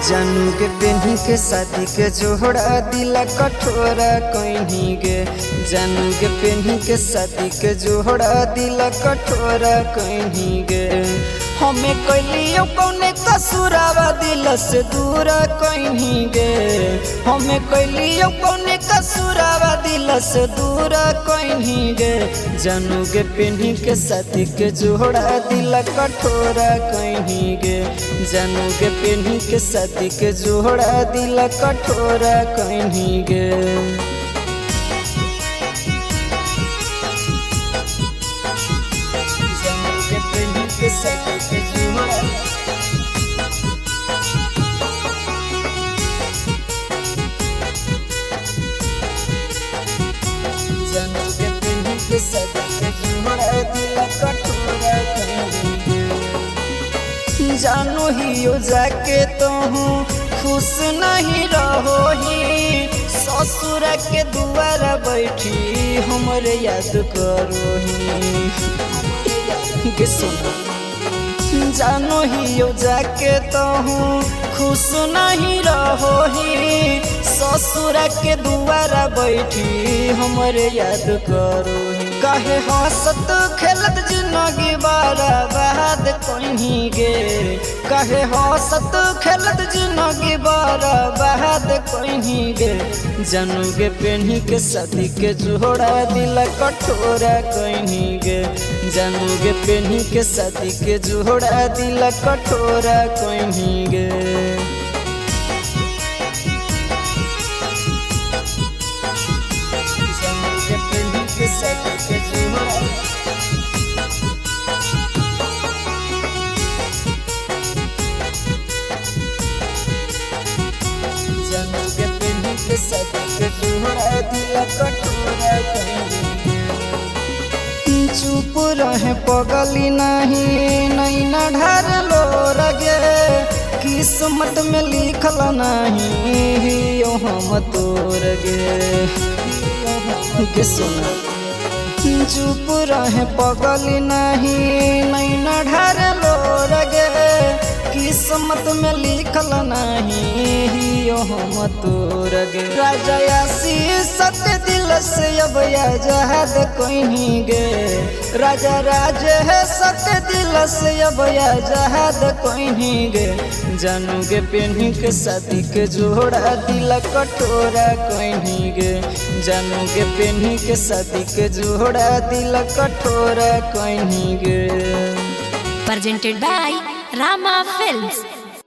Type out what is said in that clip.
जानू के पेन्ही के शादी के जोड़ा दिला कठोरा कहीं गे। जानू के पेन्ही के शादी के जोड़ा दिला कठोरा कहीं गे। हमें कैलियो कौने कसूरावा दिल से दूरा कहीं गे। हमें कैलियो कौने कसूरावा दिल से दूरा कहीं गे। जानू के पेन्ही के शादी के जोड़ा दिला कठोरा कहीं गे। जानू के पेन्ही के शादी के जोड़ा दिला कठोरा कहीं गे। जानू हियो जाके तोहू खुश नहीं रहो ही। ससुर के दुआरा बैठी हमरे याद करो ही। जानू हियो जाके तोहू खुश नहीं रहो ही। ससुर के दुआरा बैठी हमरे याद करो ही। काहे हंसत खेलत जिंदगी बर्बाद कहीं गे। काहे हंसत खेलत जिंदगी बर्बाद कहीं गे। जानू के पेन्ही के शादी के जोड़ा दिला कठोरा कहीं गे। जानू के पेन्ही के शादी के जोड़ा दिला कठोरा कहीं गे। चुप रहे पगली नहीं न ढार लो रगे। किस्मत में लिखल नहीं यो हम तोर गे। सुना चुप रहे पगली नहीं न ढार लो रगे। किस्मत में लिखल नहीं यो हम तोर गे। राजा सत्य दिल से अब आजाद कहीं गे। राजा है सत्य दिल से अब आजाद कहीं गे। जानू के पेन्ही के शादी के जोड़ा दिला कठोरा कहीं गे। जानू के पेन्ही के शादी के जोड़ा दिला कठोरा कहीं गे। Presented by Rama Films.